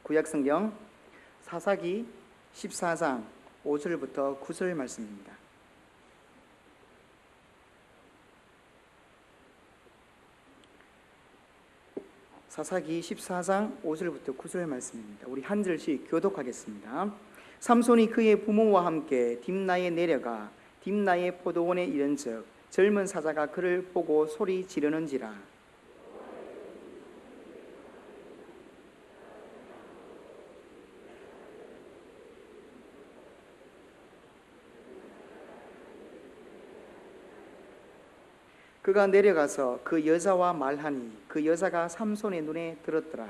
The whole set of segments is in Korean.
구약성경 사사기 14장 5절부터 9절 말씀입니다. 사사기 14장 5절부터 9절 말씀입니다. 우리 한 절씩 교독하겠습니다. 삼손이 그의 부모와 함께 딥나에 내려가 딥나의 포도원에 이른즉 젊은 사자가 그를 보고 소리 지르는지라. 그가 내려가서 그 여자와 말하니 그 여자가 삼손의 눈에 들었더라.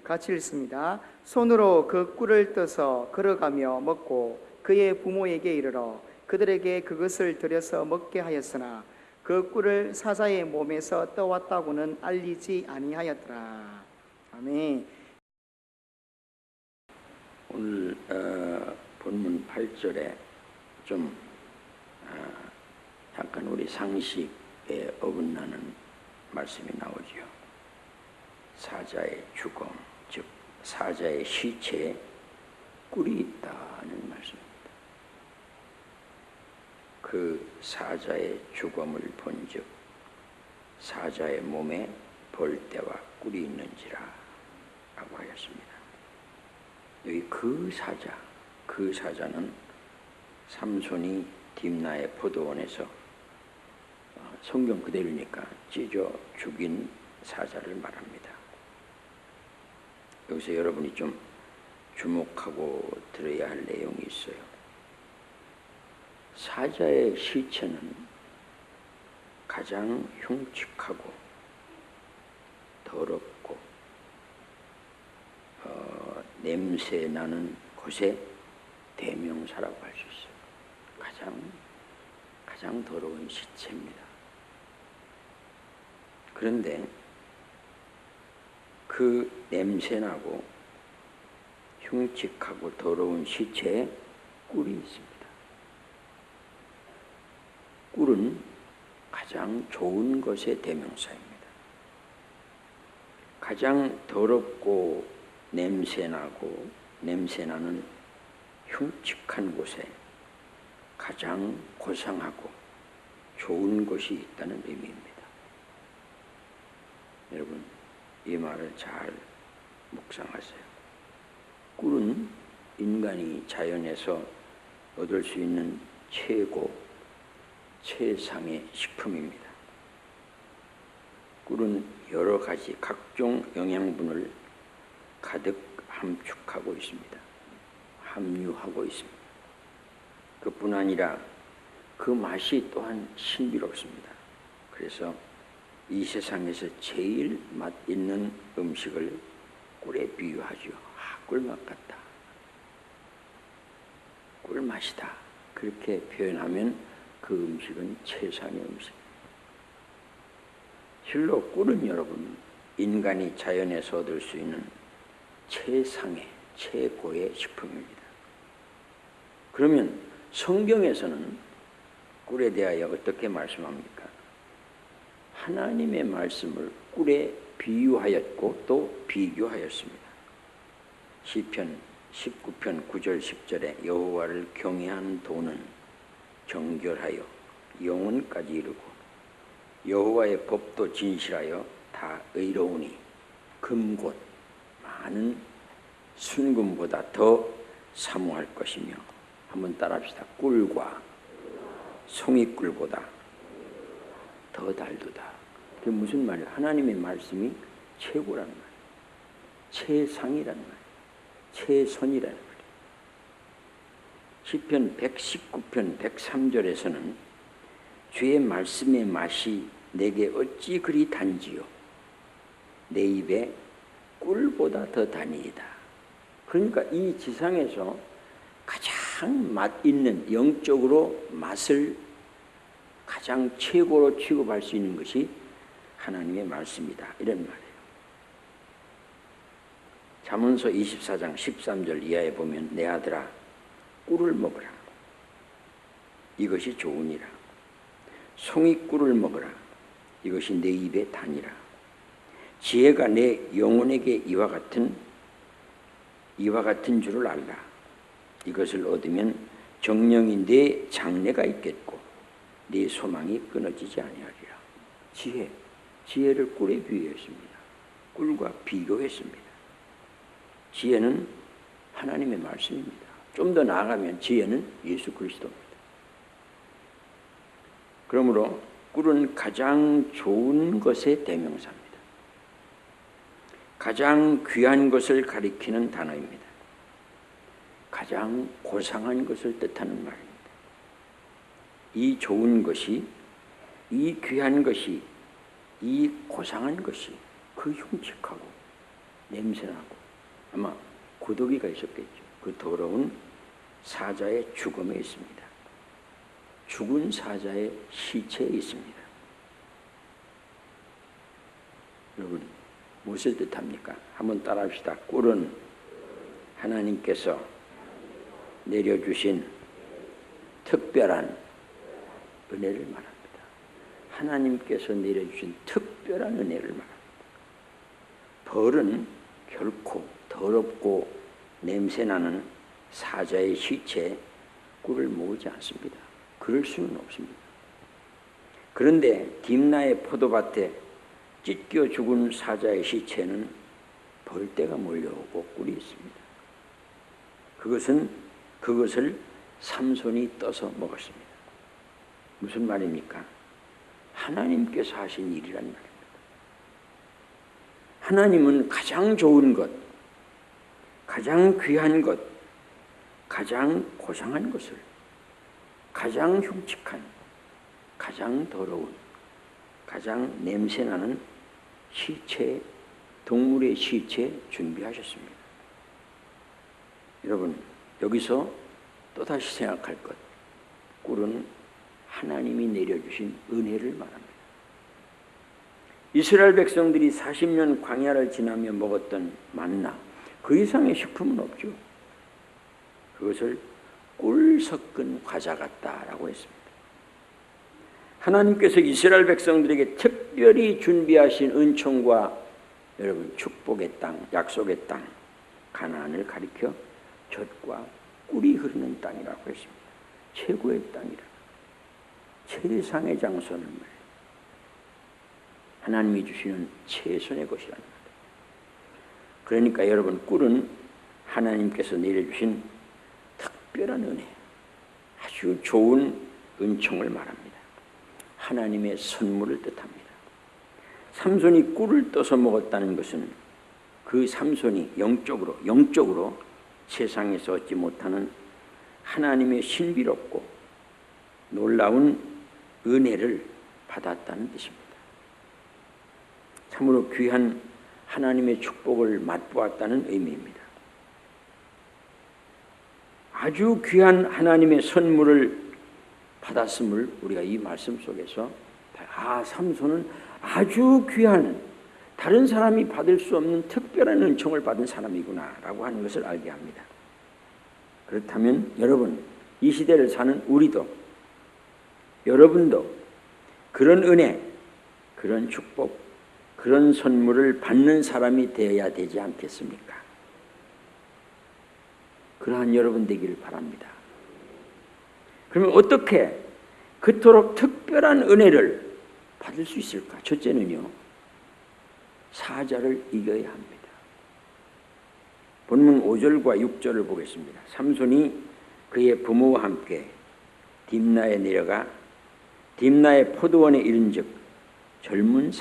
같이 읽습니다. 손으로 그 꿀을 떠서 걸어가며 먹고 그의 부모에게 이르러 그들에게 그것을 들여서 먹게 하였으나 그 꿀을 사자의 몸에서 떠왔다고는 알리지 아니하였더라. 아멘. 오늘 본문 8절에 좀 약간 우리 상식에 어긋나는 말씀이 나오죠. 사자의 죽음, 즉 사자의 시체에 꿀이 있다는 말씀입니다. 그 사자의 죽음을 본즉 사자의 몸에 벌떼와 꿀이 있는지라 라고 하였습니다. 여기 그 사자는 삼손이 딥나의 포도원에서 성경 그대로니까 찢어 죽인 사자를 말합니다. 여기서 여러분이 좀 주목하고 들어야 할 내용이 있어요. 사자의 시체는 가장 흉측하고 더럽고 냄새 나는 곳의 대명사라고 할 수 있어요. 가장 더러운 시체입니다. 그런데 그 냄새나고 흉측하고 더러운 시체에 꿀이 있습니다. 꿀은 가장 좋은 것의 대명사입니다. 가장 더럽고 냄새나는 흉측한 곳에 가장 고상하고 좋은 것이 있다는 의미입니다. 여러분, 이 말을 잘 묵상하세요. 꿀은 인간이 자연에서 얻을 수 있는 최상의 식품입니다. 꿀은 여러 가지 각종 영양분을 가득 함유하고 있습니다. 그뿐 아니라 그 맛이 또한 신비롭습니다. 그래서 이 세상에서 제일 맛있는 음식을 꿀에 비유하죠. 꿀맛 같다. 꿀맛이다. 그렇게 표현하면 그 음식은 최상의 음식. 실로 꿀은 여러분, 인간이 자연에서 얻을 수 있는 최고의 식품입니다. 그러면 성경에서는 꿀에 대하여 어떻게 말씀합니까? 하나님의 말씀을 꿀에 비유하였고 또 비교하였습니다. 시편 19편 9절 10절에 여호와를 경외하는 도는 정결하여 영혼까지 이르고 여호와의 법도 진실하여 다 의로우니 금곧 많은 순금보다 더 사모할 것이며, 한번 따라합시다. 꿀과 송이꿀보다 더 달도다. 그게 무슨 말이에요? 하나님의 말씀이 최고라는 말이에요. 최상이라는 말이에요. 최선이라는 말이에요. 시편 119편 103절에서는 주의 말씀의 맛이 내게 어찌 그리 단지요 내 입에 꿀보다 더 다니이다. 그러니까 이 지상에서 가장 맛있는, 영적으로 맛을 가장 최고로 취급할 수 있는 것이 하나님의 말씀이다. 이런 말이에요. 잠언서 24장 13절 이하에 보면 내 아들아 꿀을 먹으라. 이것이 좋으니라. 송이 꿀을 먹으라. 이것이 내 입의 단이라. 지혜가 내 영혼에게 이와 같은 줄을 알라. 이것을 얻으면 정령이 내 장래가 있겠고 네 소망이 끊어지지 아니하리라. 지혜를 꿀에 비유했습니다. 꿀과 비교했습니다. 지혜는 하나님의 말씀입니다. 좀 더 나아가면 지혜는 예수 그리스도입니다. 그러므로 꿀은 가장 좋은 것의 대명사입니다. 가장 귀한 것을 가리키는 단어입니다. 가장 고상한 것을 뜻하는 말입니다. 이 좋은 것이, 이 귀한 것이, 이 고상한 것이 그 흉측하고 냄새나고 아마 고독이가 있었겠죠. 그 더러운 사자의 죽음에 있습니다. 죽은 사자의 시체에 있습니다. 여러분, 무엇을 뜻합니까? 한번 따라합시다. 꿀은 하나님께서 내려주신 특별한 은혜를 말합니다. 하나님께서 내려주신 특별한 은혜를 말합니다. 벌은 결코 더럽고 냄새나는 사자의 시체에 꿀을 모으지 않습니다. 그럴 수는 없습니다. 그런데 딥나의 포도밭에 찢겨 죽은 사자의 시체는 벌떼가 몰려오고 꿀이 있습니다. 그것을 삼손이 떠서 먹었습니다. 무슨 말입니까? 하나님께서 하신 일이란 말입니다. 하나님은 가장 좋은 것, 가장 귀한 것, 가장 고상한 것을 가장 흉측한, 가장 더러운, 가장 냄새나는 시체, 동물의 시체 준비하셨습니다. 여러분, 여기서 또다시 생각할 것, 꿀은 하나님이 내려주신 은혜를 말합니다. 이스라엘 백성들이 40년 광야를 지나며 먹었던 만나, 그 이상의 식품은 없죠. 그것을 꿀 섞은 과자 같다라고 했습니다. 하나님께서 이스라엘 백성들에게 특별히 준비하신 은총과 여러분 축복의 땅, 약속의 땅, 가나안을 가리켜 젖과 꿀이 흐르는 땅이라고 했습니다. 최고의 땅이라, 최상의 장소는 말이에요. 하나님이 주시는 최선의 것이라는 거예요. 그러니까 여러분, 꿀은 하나님께서 내려주신 특별한 은혜, 아주 좋은 은총을 말합니다. 하나님의 선물을 뜻합니다. 삼손이 꿀을 떠서 먹었다는 것은 그 삼손이 영적으로 세상에서 얻지 못하는 하나님의 신비롭고 놀라운 은혜를 받았다는 뜻입니다. 참으로 귀한 하나님의 축복을 맛보았다는 의미입니다. 아주 귀한 하나님의 선물을 받았음을 우리가 이 말씀 속에서 삼손은 아주 귀한, 다른 사람이 받을 수 없는 특별한 은총을 받은 사람이구나 라고 하는 것을 알게 합니다. 그렇다면 여러분, 이 시대를 사는 우리도, 여러분도 그런 은혜, 그런 축복, 그런 선물을 받는 사람이 되어야 되지 않겠습니까? 그러한 여러분 되기를 바랍니다. 그러면 어떻게 그토록 특별한 은혜를 받을 수 있을까? 첫째는요, 사자를 이겨야 합니다. 본문 5절과 6절을 보겠습니다. 삼손이 그의 부모와 함께 딥나에 내려가 딥나의 포도원에 이른즉 젊은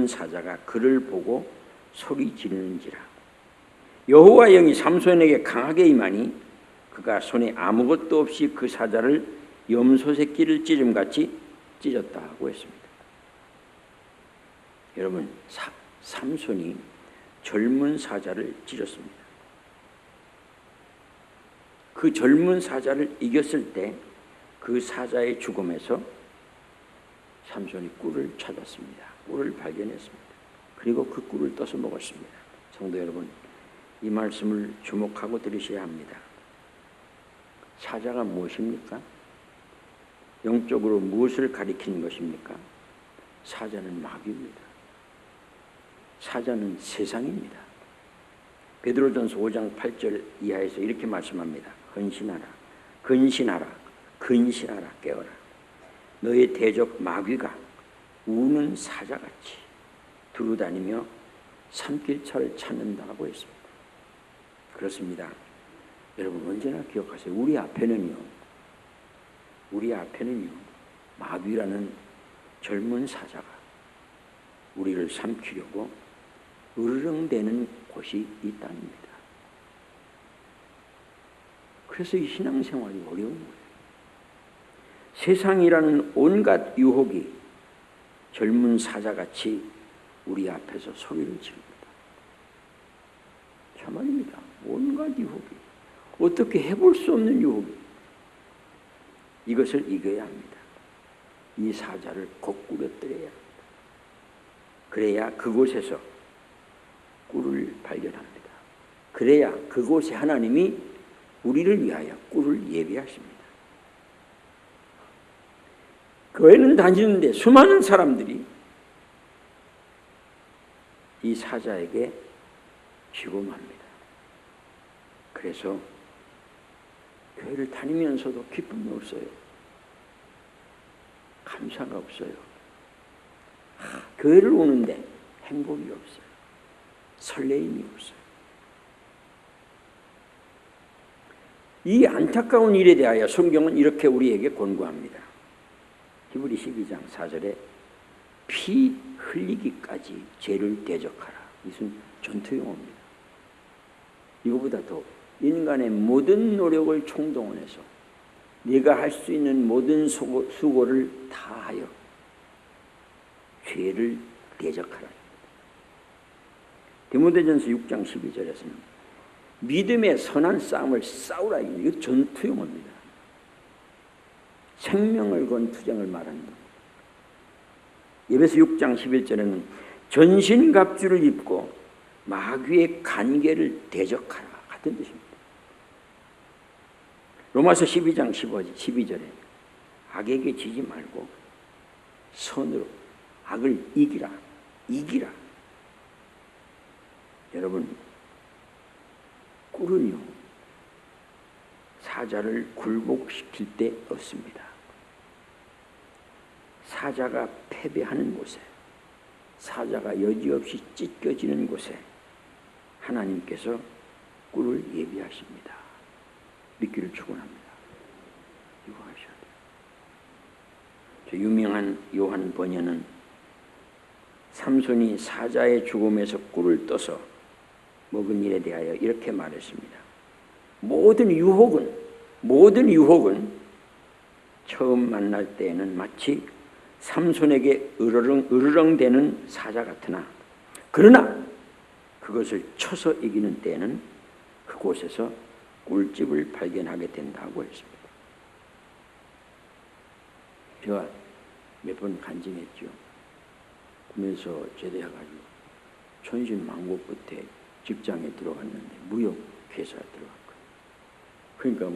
사자가 그를 보고 소리 지르는지라. 여호와 영이 삼손에게 강하게 임하니 그가 손에 아무것도 없이 그 사자를 염소 새끼를 찢음같이 찢었다고 했습니다. 여러분, 삼손이 젊은 사자를 찢었습니다. 그 젊은 사자를 이겼을 때 그 사자의 죽음에서 삼손이 꿀을 찾았습니다. 꿀을 발견했습니다. 그리고 그 꿀을 떠서 먹었습니다. 성도 여러분, 이 말씀을 주목하고 들으셔야 합니다. 사자가 무엇입니까? 영적으로 무엇을 가리키는 것입니까? 사자는 마귀입니다. 사자는 세상입니다. 베드로전서 5장 8절 이하에서 이렇게 말씀합니다. 근신하라, 근신하라, 근신하라, 깨어라. 너의 대적 마귀가 우는 사자같이 두루다니며 삼킬처를 찾는다고 했습니다. 그렇습니다. 여러분 언제나 기억하세요. 우리 앞에는요 마귀라는 젊은 사자가 우리를 삼키려고 으르렁대는 곳이 있답니다. 그래서 이 신앙생활이 어려운 거예요. 세상이라는 온갖 유혹이 젊은 사자같이 우리 앞에서 소리를 지릅니다. 참말입니다. 온갖 유혹이, 어떻게 해볼 수 없는 유혹이, 이것을 이겨야 합니다. 이 사자를 거꾸로 때려야 합니다. 그래야 그곳에서 꿀을 발견합니다. 그래야 그곳에 하나님이 우리를 위하여 꿀을 예비하십니다. 교회는 다니는데 수많은 사람들이 이 사자에게 기곰합니다. 그래서 교회를 다니면서도 기쁨이 없어요. 감사가 없어요. 교회를 오는데 행복이 없어요. 설레임이 없어요. 이 안타까운 일에 대하여 성경은 이렇게 우리에게 권고합니다. 히브리 12장 4절에 피 흘리기까지 죄를 대적하라. 이것은 전투용어입니다. 이거보다 더 인간의 모든 노력을 총동원해서 네가 할 수 있는 모든 수고를 다하여 죄를 대적하라. 디모데전서 6장 12절에서는 믿음의 선한 싸움을 싸우라. 이거 전투용어입니다. 생명을 건 투쟁을 말하는 겁니다. 에베소 6장 11절에는 전신갑주를 입고 마귀의 간계를 대적하라 같은 뜻입니다. 로마서 12장 12절에 악에게 지지 말고 선으로 악을 이기라. 여러분, 꿀은요 사자를 굴복시킬 때 얻습니다. 사자가 패배하는 곳에, 사자가 여지없이 찢겨지는 곳에 하나님께서 꿀을 예비하십니다. 믿기를 축원합니다. 이거 하셔야 돼요. 저 유명한 요한 번연은 삼손이 사자의 죽음에서 꿀을 떠서 먹은 일에 대하여 이렇게 말했습니다. 모든 유혹은 처음 만날 때에는 마치 삼손에게 으르렁대는 사자 같으나, 그러나 그것을 쳐서 이기는 때에는 그곳에서 꿀집을 발견하게 된다고 했습니다. 제가 몇 번 간증했죠. 꿈에서 제대해가지고 천신만고 끝에 직장에 들어갔는데 무역회사에 들어갔거든요. 그러니까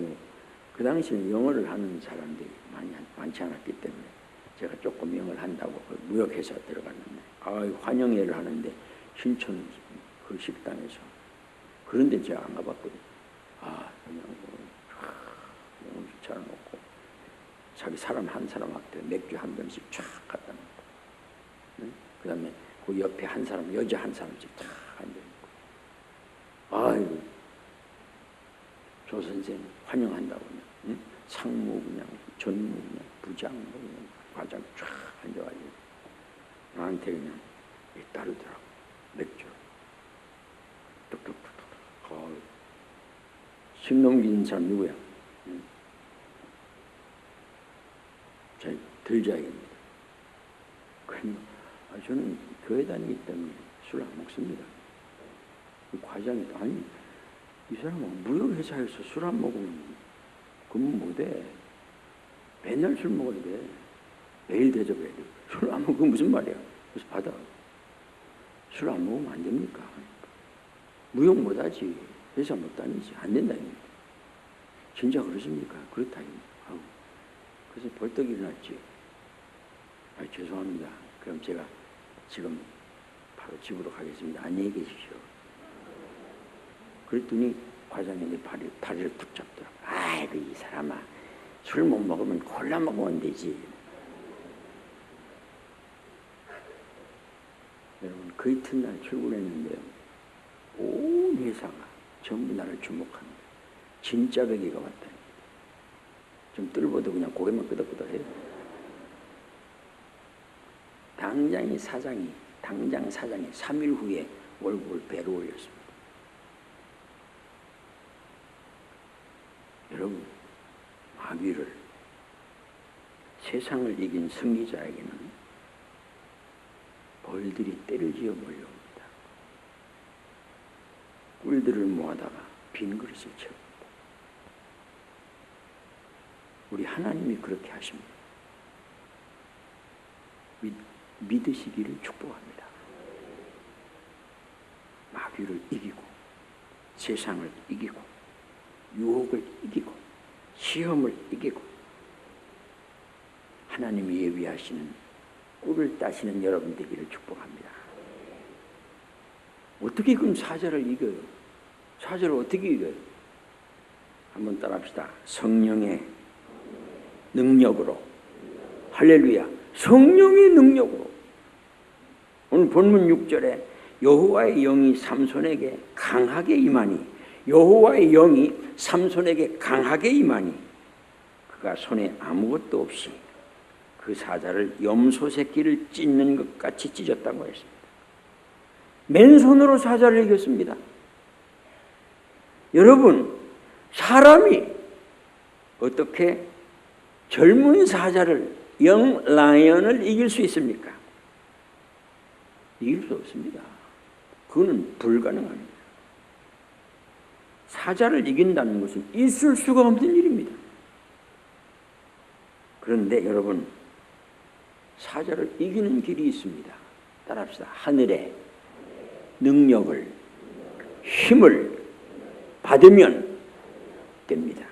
그 당시에는 영어를 하는 사람들이 많지 않았기 때문에 제가 조금 영어를 한다고 그 무역회사에 들어갔는데 환영회를 하는데 신촌 그 식당에서, 그런데 제가 안 가봤거든요. 그냥 영어 잘해놓고 자기 사람 한 사람한테 맥주 한 병씩 쫙 갖다 놓고, 응? 그 다음에 그 옆에 한 사람, 여자 한 사람씩 쫙 앉아있고, 아이고 조 선생 환영한다고 그냥, 응? 상무 그냥, 전무 그냥, 부장 그냥, 과장 쫙 앉아가지고 나한테 그냥 따르더라고. 맥주 뚝뚝뚝뚝. 식 넘기는 사람 누구야? 잘 들자야겠습니다. 그러니까 저는 교회 다니기 때문에 술 안 먹습니다. 그 과장이 이 사람은 무역회사에서 술 안 먹으면 근무 못해. 맨날 술 먹어야 돼. 매일 대접해야 돼. 술 안 먹으면 무슨 말이야? 그래서 받아. 술 안 먹으면 안 됩니까? 무역 못하지. 회사 못 다니지. 안 된다니까. 진짜 그렇습니까? 그렇다. 그래서 벌떡 일어났지. 죄송합니다. 그럼 제가 지금 바로 집으로 가겠습니다. 안녕히 계십시오. 그랬더니 과장이 내 다리를 툭 잡더라고. 아이고 이 사람아, 술 못 먹으면 콜라 먹으면 되지. 여러분 그 이튿날 출근했는데요, 온 회사가 전부 나를 주목합니다. 진짜 베개가 왔다니. 좀 뜰보도 그냥 고개만 끄덕끄덕해요. 당장 사장이 3일 후에 월급을 배로 올렸습니다. 여러분, 마귀를, 세상을 이긴 승리자에게는 벌들이 때를 지어 몰려옵니다. 꿀들을 모아다가 빈 그릇을 채웁니다. 우리 하나님이 그렇게 하십니다. 믿으시기를 축복합니다. 마귀를 이기고, 세상을 이기고, 유혹을 이기고, 시험을 이기고, 하나님이 예비하시는 꿀을 따시는 여러분 되기를 축복합니다. 어떻게 그럼 사자를 이겨요? 사자를 어떻게 이겨요? 한번 따라합시다. 성령의 능력으로. 할렐루야. 성령의 능력으로. 오늘 본문 6절에 여호와의 영이 삼손에게 강하게 임하니, 여호와의 영이 삼손에게 강하게 임하니 그가 손에 아무것도 없이 그 사자를 염소 새끼를 찢는 것 같이 찢었다고 했습니다. 맨손으로 사자를 이겼습니다. 여러분, 사람이 어떻게 젊은 사자를, 영 라이언을 이길 수 있습니까? 이길 수 없습니다. 그거는 불가능합니다. 사자를 이긴다는 것은 있을 수가 없는 일입니다. 그런데 여러분, 사자를 이기는 길이 있습니다. 따라합시다. 하늘의 능력을, 힘을 받으면 됩니다.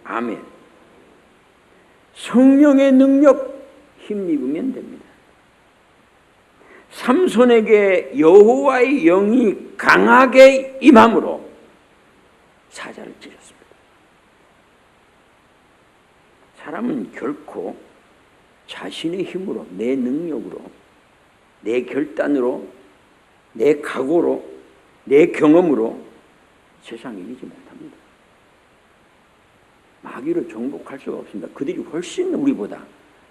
아멘. 성령의 능력 힘입으면 됩니다. 삼손에게 여호와의 영이 강하게 임함으로 사자를 찢었습니다. 사람은 결코 자신의 힘으로, 내 능력으로, 내 결단으로, 내 각오로, 내 경험으로 세상을 이기지 못합니다. 마귀를 정복할 수가 없습니다. 그들이 훨씬 우리보다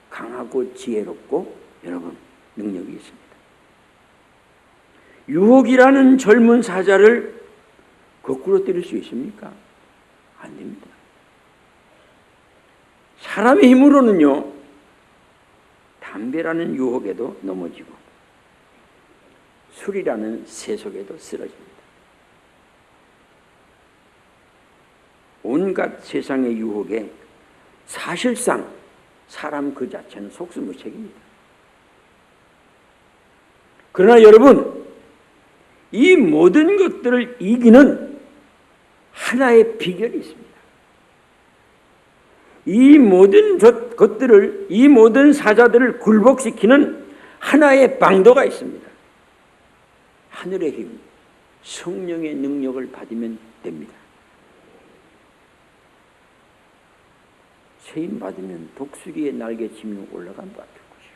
강하고 지혜롭고 여러분 능력이 있습니다. 유혹이라는 젊은 사자를 거꾸로 때릴 수 있습니까? 안 됩니다. 사람의 힘으로는요, 담배라는 유혹에도 넘어지고 술이라는 세속에도 쓰러집니다. 온갖 세상의 유혹에 사실상 사람 그 자체는 속수무책입니다. 그러나 여러분, 이 모든 것들을 이기는 하나의 비결이 있습니다. 이 모든 것들을, 이 모든 사자들을 굴복시키는 하나의 방도가 있습니다. 하늘의 힘, 성령의 능력을 받으면 됩니다. 세임 받으면 독수리의 날개치며 올라간 것 같을 것이요.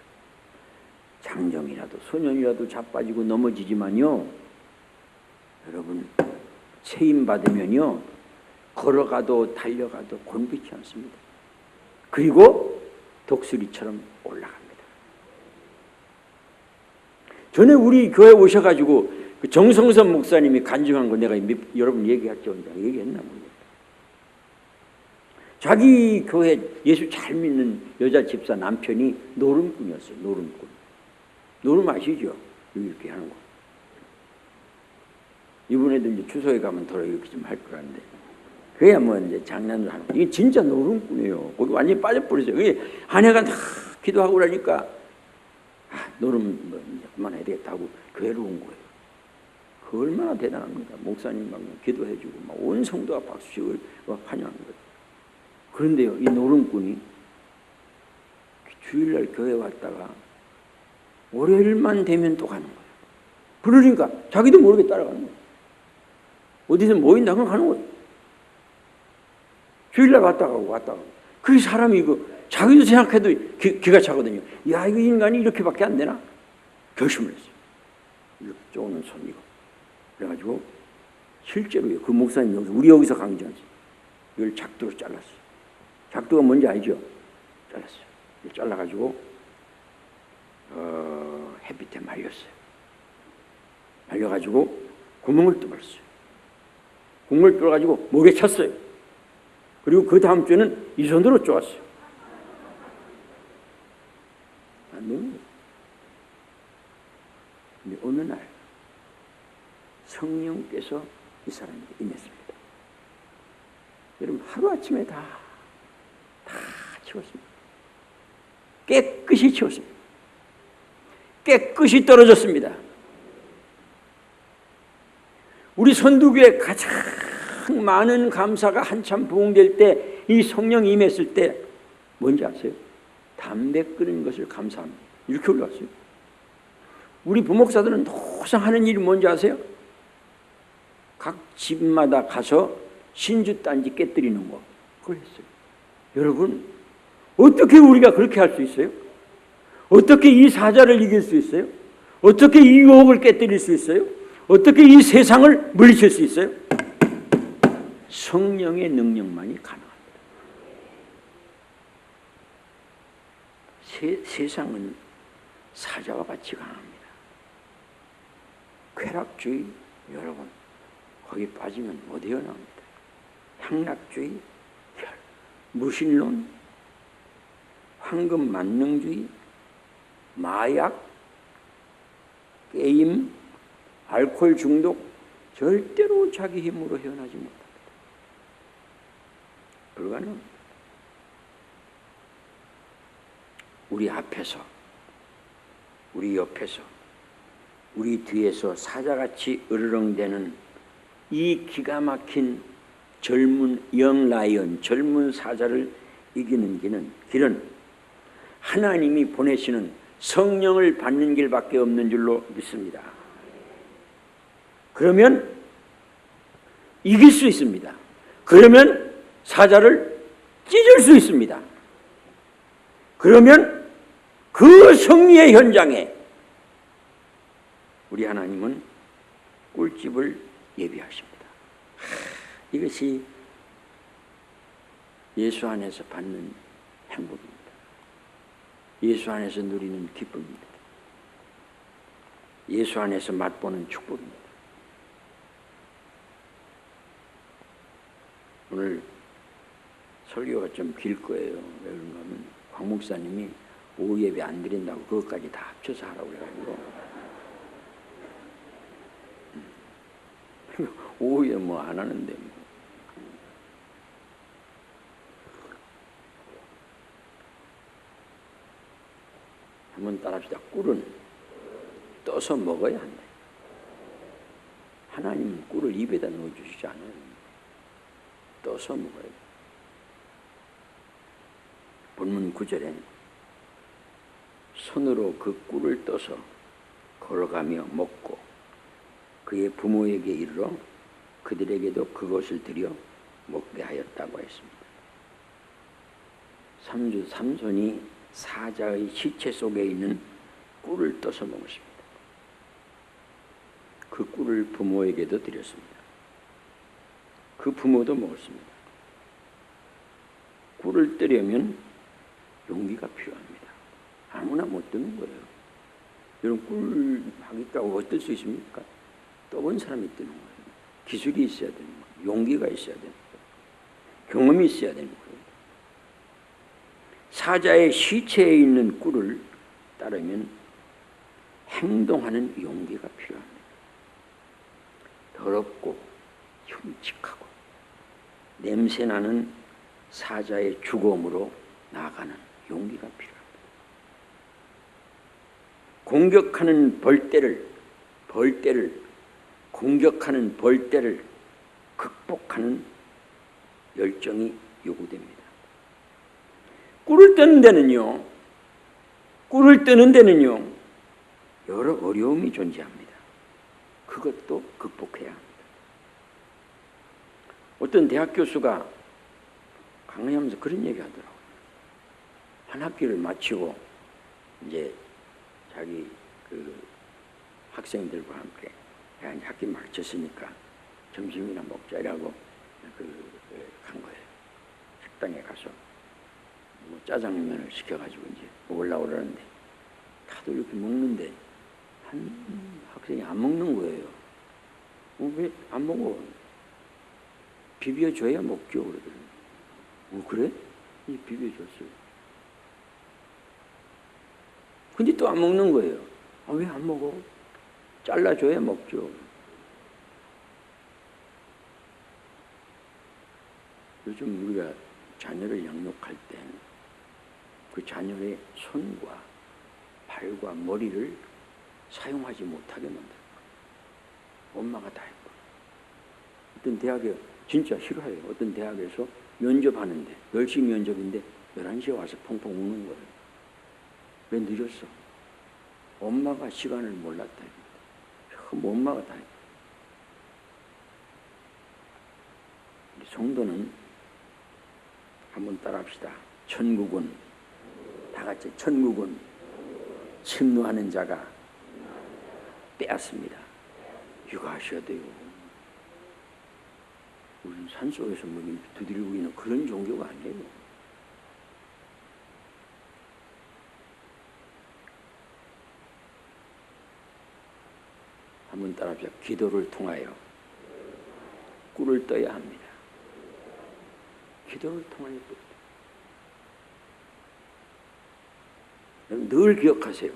장정이라도 소년이라도 자빠지고 넘어지지만요, 여러분, 세임 받으면요, 걸어가도 달려가도 곤비치 않습니다. 그리고 독수리처럼 올라갑니다. 전에 우리 교회 오셔가지고 그 정성선 목사님이 간증한 거 내가 여러분 얘기했죠? 얘기했나 모르겠어요. 자기 교회 예수 잘 믿는 여자 집사 남편이 노름꾼이었어요. 노름꾼. 노름 아시죠? 이렇게 하는 거. 이번에도 이제 추석에 가면 더 이렇게 좀 할 거라는데, 그래야 뭐 이제 장난을 하는 거. 이게 진짜 노름꾼이에요. 거기 완전히 빠져버렸어요. 그게 한 해가 다 기도하고 그러니까 노름 뭐 이제 그만해야 되겠다 하고 교회로 온 거예요. 그 얼마나 대단한 겁니다. 목사님 막 기도해주고 막 온 성도가 박수치고 막 환영한 거예요. 그런데요, 이 노름꾼이 주일날 교회 왔다가 월요일만 되면 또 가는 거예요. 그러니까 자기도 모르게 따라가는 거예요. 어디서 모인다 그럼 가는 거예요. 주일날 왔다 가고. 그 사람이 자기도 생각해도 기가 차거든요. 야, 이거 인간이 이렇게밖에 안 되나? 결심을 했어요. 이거 쪼는 손 이거. 그래가지고 실제로요, 그 목사님 우리 여기서 강조하지. 이걸 작두로 잘랐어요. 작두가 뭔지 알죠? 잘랐어요. 잘라가지고 햇빛에 말렸어요. 말려가지고 구멍을 뚫었어요. 구멍을 뚫어가지고 목에 찼어요. 그리고 그 다음 주에는 이 손으로 쪼았어요. 안 되는 거예요. 근데 어느 날 성령께서 이 사람에게 임했습니다. 여러분, 하루아침에 다 치웠습니다. 깨끗이 치웠습니다. 깨끗이 떨어졌습니다. 우리 선두교에 가장 많은 감사가 한참 부흥될 때, 이 성령이 임했을 때 뭔지 아세요? 담배 끊은 것을 감사합니다. 이렇게 올라왔어요. 우리 부목사들은 항상 하는 일이 뭔지 아세요? 각 집마다 가서 신주단지 깨뜨리는 거, 그걸 했어요. 여러분, 어떻게 우리가 그렇게 할 수 있어요? 어떻게 이 사자를 이길 수 있어요? 어떻게 이 유혹을 깨뜨릴 수 있어요? 어떻게 이 세상을 물리칠 수 있어요? 성령의 능력만이 가능합니다. 세상은 사자와 같이 강합니다. 쾌락주의, 여러분, 거기 빠지면 못 헤어나옵니다. 향락주의, 무신론, 황금 만능주의, 마약, 게임, 알코올 중독, 절대로 자기 힘으로 헤어나지 못합니다. 불가능합니다. 우리 앞에서, 우리 옆에서, 우리 뒤에서 사자같이 으르렁대는 이 기가 막힌 젊은 영 라이언, 젊은 사자를 이기는 길은 하나님이 보내시는 성령을 받는 길밖에 없는 줄로 믿습니다. 그러면 이길 수 있습니다. 그러면 사자를 찢을 수 있습니다. 그러면 그 승리의 현장에 우리 하나님은 꿀집을 예비하십니다. 이것이 예수 안에서 받는 행복입니다. 예수 안에서 누리는 기쁨입니다. 예수 안에서 맛보는 축복입니다. 오늘 설교가 좀 길 거예요. 왜 그런가 하면 광 목사님이 오후 예배 안 드린다고 그것까지 다 합쳐서 하라고 그래가지고 오후에 뭐 안 하는데 뭐. 한번 따라합시다. 꿀은 떠서 먹어야 한다. 하나님은 꿀을 입에다 넣어주시지 않아요. 떠서 먹어야 돼. 본문 9절에 손으로 그 꿀을 떠서 걸어가며 먹고 그의 부모에게 이르러 그들에게도 그것을 드려 먹게 하였다고 했습니다. 삼손이 사자의 시체 속에 있는 꿀을 떠서 먹었습니다. 그 꿀을 부모에게도 드렸습니다. 그 부모도 먹었습니다. 꿀을 뜨려면 용기가 필요합니다. 아무나 못 뜨는 거예요. 여러분, 꿀 막 있다고 어떨 수 있습니까? 떠본 사람이 뜨는 거예요. 기술이 있어야 되는 거예요. 용기가 있어야 되는 거예요. 경험이 있어야 되는 거예요. 사자의 시체에 있는 꿀을 따르면 행동하는 용기가 필요합니다. 더럽고 흉측하고 냄새나는 사자의 죽음으로 나아가는 용기가 필요합니다. 공격하는 공격하는 벌떼를 극복하는 열정이 요구됩니다. 꿀을 뜨는 데는요 여러 어려움이 존재합니다. 그것도 극복해야 합니다. 어떤 대학 교수가 강의하면서 그런 얘기 하더라고요. 한 학기를 마치고 이제 자기 그 학생들과 함께 야, 이제 학기 마쳤으니까 점심이나 먹자 이라고 간 거예요. 식당에 가서 뭐 짜장면을 시켜가지고 이제 먹으려고 그러는데 다들 이렇게 먹는데 한 학생이 안 먹는 거예요. 왜 안 먹어? 비벼줘야 먹죠 그러더라고요. 그래? 이제 비벼줬어요. 근데 또 안 먹는 거예요. 왜 안 먹어? 잘라줘야 먹죠. 요즘 우리가 자녀를 양육할 때 그 자녀의 손과 발과 머리를 사용하지 못하게 만들고 엄마가 다 했고 어떤 대학에 진짜 싫어해요. 어떤 대학에서 면접하는데 10시 면접인데 11시에 와서 펑펑 우는 거예요. 왜 늦었어? 엄마가 시간을 몰랐다. 엄마가 다 했고 성도는 한번 따라합시다. 천국은 다 같이 천국은 침노하는 자가 빼앗습니다. 육아하셔야 돼요. 우리는 산속에서 뭐 두드리고 있는 그런 종교가 아니에요. 한번 따라합시다. 기도를 통하여 꿀을 떠야 합니다. 기도를 통하여 꿀을 늘 기억하세요.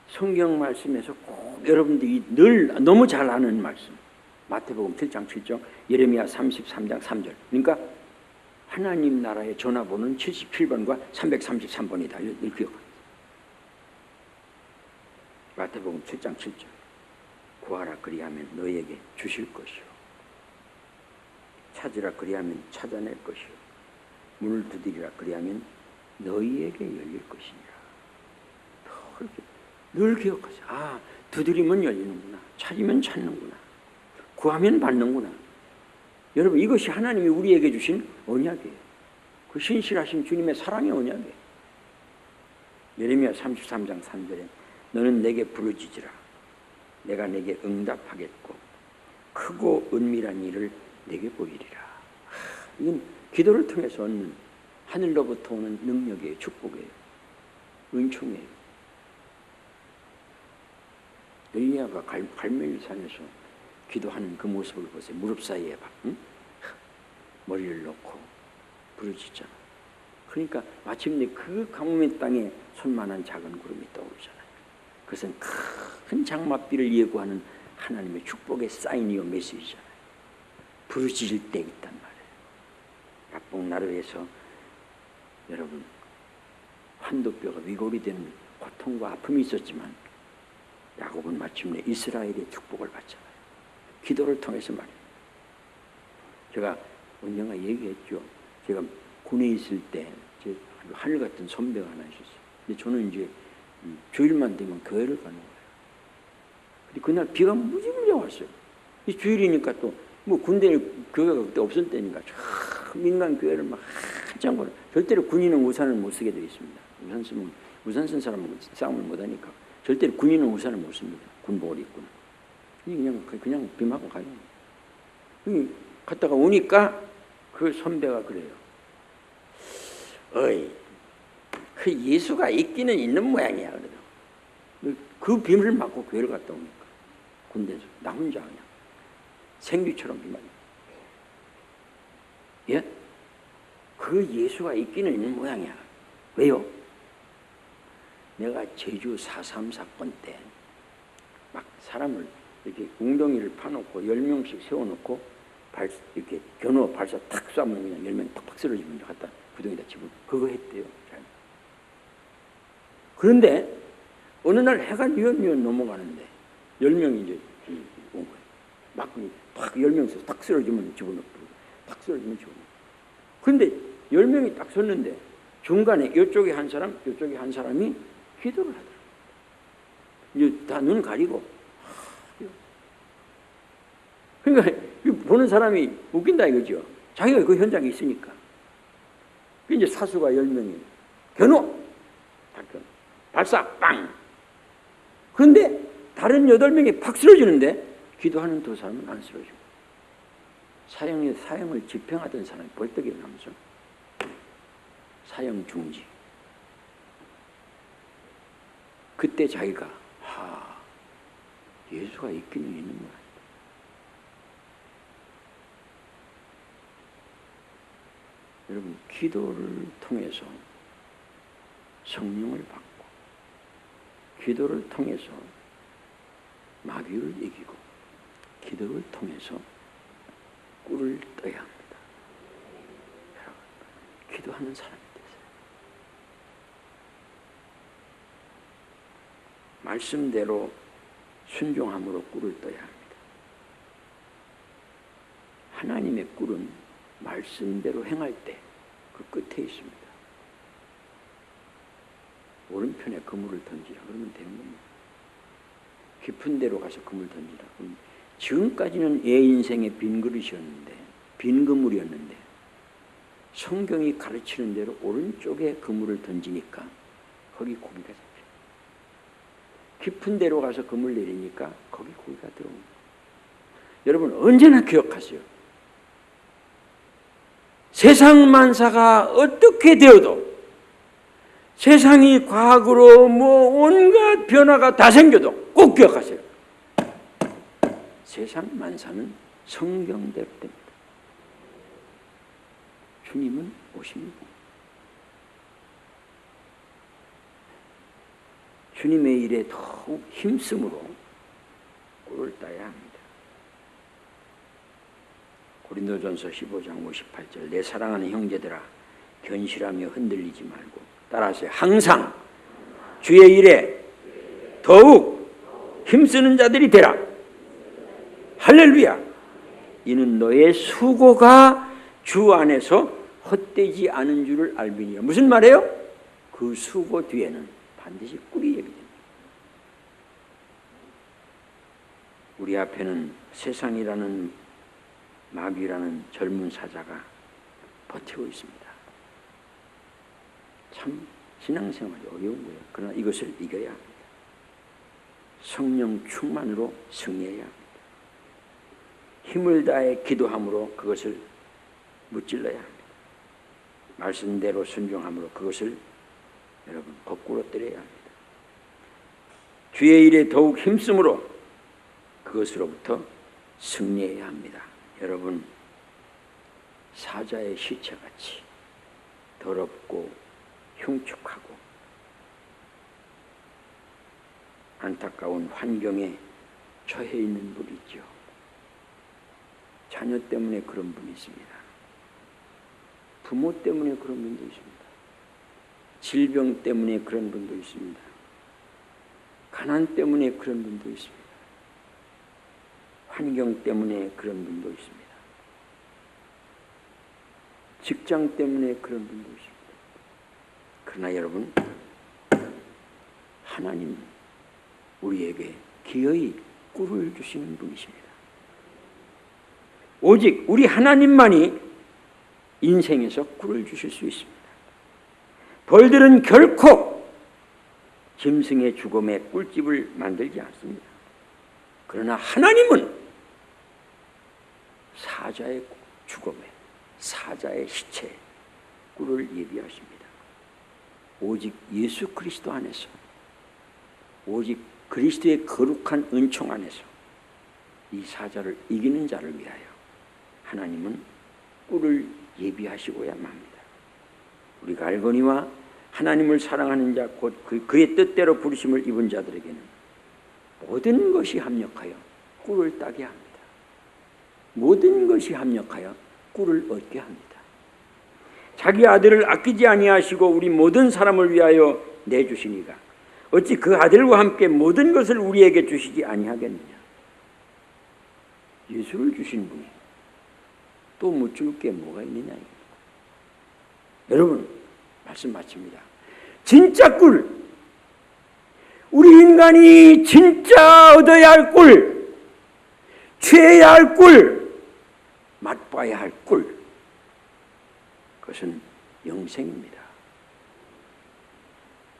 성경 말씀에서 꼭 여러분들이 늘 너무 잘 아는 말씀 마태복음 7장 7절 예레미야 33장 3절 그러니까 하나님 나라의 전화번호는 77번과 333번이다. 늘 기억합니다. 마태복음 7장 7절 구하라 그리하면 너에게 주실 것이요 찾으라 그리하면 찾아낼 것이요 문을 두드리라 그리하면 너희에게 열릴 것이니라. 늘 기억하세요. 두드리면 열리는구나. 찾으면 찾는구나. 구하면 받는구나. 여러분 이것이 하나님이 우리에게 주신 언약이에요. 그 신실하신 주님의 사랑의 언약이에요. 예레미야 33장 3절에 너는 내게 부르짖으라. 내가 내게 응답하겠고 크고 은밀한 일을 내게 보이리라. 이건 기도를 통해서 얻는 하늘로부터 오는 능력이에요. 축복이에요. 은총이에요. 엘리야가 갈멜산에서 기도하는 그 모습을 보세요. 무릎 사이에 머리를 놓고 부르짖잖아. 그러니까 마침내 그 가뭄의 땅에 손만한 작은 구름이 떠오르잖아요. 그것은 큰 장맛비를 예고하는 하나님의 축복의 사인이요 메시지잖아요. 부르짖을 때 있단 말이에요. 야복나루에서 여러분 환도뼈가 위골이 되는 고통과 아픔이 있었지만 야곱은 마침내 이스라엘의 축복을 받잖아요. 기도를 통해서 말이에요. 제가 언젠가 얘기했죠. 제가 군에 있을 때 제 하늘 같은 선배가 하나 있었어요. 근데 저는 이제 주일만 되면 교회를 가는 거예요. 근데 그날 비가 무지무지 왔어요. 이 주일이니까 또 뭐 군대 교회가 그때 없을 때니까 민간 교회를 막 한참 걸어. 절대로 군인은 우산을 못 쓰게 되어 있습니다. 우산 쓴 사람은 싸움을 못 하니까 절대로 군인은 우산을 못 씁니다. 군복을 입고는. 그냥 비 맞고 가요. 갔다가 오니까 그 선배가 그래요. 어이, 그 예수가 있기는 있는 모양이야. 그래도 그 비를 맞고 교회를 갔다 오니까 군대에서 나 혼자 그냥 생쥐처럼 비 맞아. 예? 그 예수가 있기는 있는 모양이야. 왜요? 내가 제주 4.3 사건 때 막 사람을 이렇게 웅덩이를 파놓고 10명씩 세워놓고 이렇게 견우 발사 탁 쏴면 그냥 10명 팍팍 쓰러지면 갖다 구덩이다 집어 그거 했대요. 그런데 어느 날 해가 뉘엿뉘엿 넘어가는데 10명이 이제 온 거예요. 막 10명씩 탁 쓰러지면 집어넣고 탁 쓰러지면 집어넣고. 그런데 10명이 딱 섰는데 중간에 이쪽에 한 사람, 이쪽에 한 사람이 기도를 하더라고요. 이제 다 눈 가리고. 그러니까 보는 사람이 웃긴다 이거죠. 자기가 그 현장에 있으니까. 이제 사수가 10명이 견호! 발사! 빵! 그런데 다른 8명이 팍 쓰러지는데 기도하는 두 사람은 안 쓰러지고 사형을 집행하던 사람이 벌떡 일어나면서 사형 중지. 그때 자기가 예수가 있기는 있는구나. 여러분, 기도를 통해서 성령을 받고 기도를 통해서 마귀를 이기고 기도를 통해서 꿀을 떠야 합니다. 여러분, 기도하는 사람이 되세요. 말씀대로 순종함으로 꿀을 떠야 합니다. 하나님의 꿀은 말씀대로 행할 때 그 끝에 있습니다. 오른편에 그물을 던지라 그러면 되는 겁니다. 깊은 데로 가서 그물 던지라. 지금까지는 내 인생의 빈 그릇이었는데, 빈 그물이었는데 성경이 가르치는 대로 오른쪽에 그물을 던지니까 거기 고기가 잡혀요. 깊은 데로 가서 그물 내리니까 거기 고기가 들어옵니다. 여러분, 언제나 기억하세요. 세상 만사가 어떻게 되어도, 세상이 과학으로 온갖 변화가 다 생겨도 꼭 기억하세요. 세상 만사는 성경대로 됩니다. 주님은 오십니다. 주님의 일에 더욱 힘쓰므로 꿀을 따야 합니다. 고린도전서 15장 58절 내 사랑하는 형제들아 견실하며 흔들리지 말고 따라서 항상 주의 일에 더욱 힘쓰는 자들이 되라. 할렐루야. 이는 너의 수고가 주 안에서 헛되지 않은 줄을 알비니라. 무슨 말이에요? 그 수고 뒤에는 반드시 꿀이 예비됩니다. 우리 앞에는 세상이라는 마귀라는 젊은 사자가 버티고 있습니다. 참 신앙생활이 어려운 거예요. 그러나 이것을 이겨야 합니다. 성령 충만으로 승리해야 합니다. 힘을 다해 기도함으로 그것을 무찔러야 합니다. 말씀대로 순종함으로 그것을 여러분 거꾸로 때려야 합니다. 주의 일에 더욱 힘쓰므로 그것으로부터 승리해야 합니다. 여러분, 사자의 시체같이 더럽고 흉측하고 안타까운 환경에 처해 있는 분이 있죠. 자녀 때문에 그런 분이 있습니다. 부모 때문에 그런 분도 있습니다. 질병 때문에 그런 분도 있습니다. 가난 때문에 그런 분도 있습니다. 환경 때문에 그런 분도 있습니다. 직장 때문에 그런 분도 있습니다. 그러나 여러분, 하나님은 우리에게 기어이 꿀을 주시는 분이십니다. 오직 우리 하나님만이 인생에서 꿀을 주실 수 있습니다. 벌들은 결코 짐승의 죽음에 꿀집을 만들지 않습니다. 그러나 하나님은 사자의 죽음에, 사자의 시체에 꿀을 예비하십니다. 오직 예수 그리스도 안에서, 오직 그리스도의 거룩한 은총 안에서 이 사자를 이기는 자를 위하여 하나님은 꿀을 예비하시고야만 합니다. 우리가 알거니와 하나님을 사랑하는 자 곧 그의 뜻대로 부르심을 입은 자들에게는 모든 것이 합력하여 꿀을 따게 합니다. 모든 것이 합력하여 꿀을 얻게 합니다. 자기 아들을 아끼지 아니하시고 우리 모든 사람을 위하여 내주시니가 어찌 그 아들과 함께 모든 것을 우리에게 주시지 아니하겠느냐. 예수를 주신 분이 또 못 줄 게 뭐가 있느냐. 여러분, 말씀 마칩니다. 진짜 꿀, 우리 인간이 진짜 얻어야 할 꿀, 취해야 할 꿀, 맛봐야 할 꿀, 그것은 영생입니다.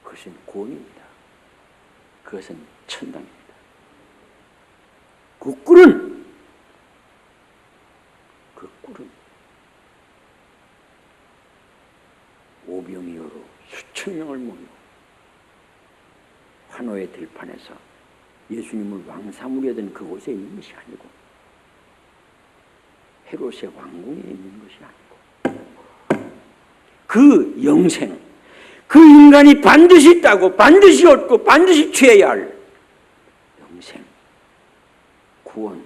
그것은 구원입니다. 그것은 천당입니다. 그 꿀은 오병이어로 수천 명을 모여 환호의 들판에서 예수님을 왕 삼으려던 그곳에 있는 것이 아니고 헤롯의 왕궁에 있는 것이 아니고 그 영생, 그 인간이 반드시 있다고, 반드시 얻고 반드시 취해야 할 영생, 구원,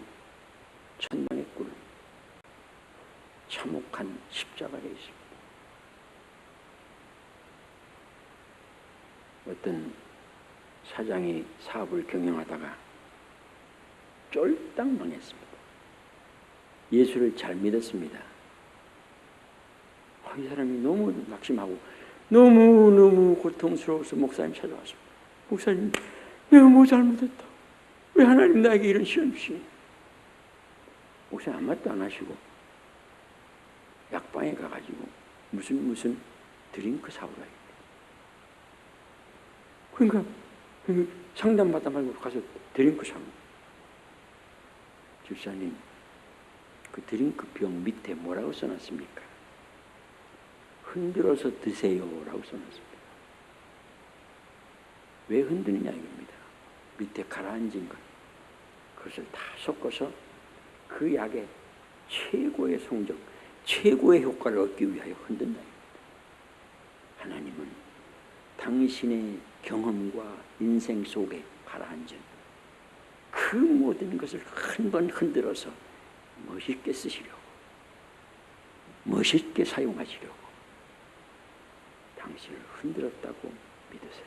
천당의 꿀, 참혹한 십자가에 있습니다. 어떤 사장이 사업을 경영하다가 쫄딱 망했습니다. 예수를 잘 믿었습니다. 이 사람이 너무 낙심하고 너무 고통스러워서 목사님 찾아왔습니다. 목사님, 내가 뭐 잘못했다. 왜 하나님 나에게 이런 시험 주시니? 목사님 아무 말도 안 하시고 약방에 가가지고 무슨 드링크 사오라. 그러니까 상담받다 말고 가서 드링크 사옵니다. 집사님, 그 드링크 병 밑에 뭐라고 써놨습니까? 흔들어서 드세요라고 써놨습니다. 왜 흔드느냐 이겁니다. 밑에 가라앉은 것, 그것을 다 섞어서 그 약의 최고의 성적, 최고의 효과를 얻기 위하여 흔든다. 하나님은 당신의 경험과 인생 속에 가라앉은 그 모든 것을 한 번 흔들어서 멋있게 쓰시려고, 멋있게 사용하시려고 당신을 흔들었다고 믿으세요.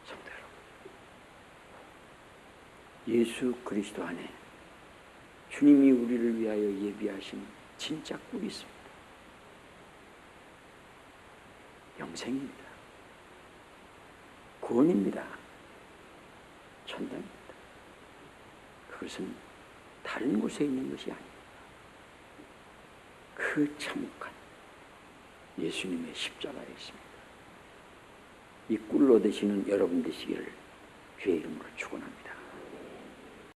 성도 여러분, 예수 그리스도 안에 주님이 우리를 위하여 예비하신 진짜 꿀이 있습니다. 영생입니다. 구원입니다. 천당입니다. 그것은 다른 곳에 있는 것이 아닙니다. 그 참혹한 예수님의 십자가에 있습니다. 이 꿀로 되시는 여러분 되시기를 주의 이름으로 축원합니다.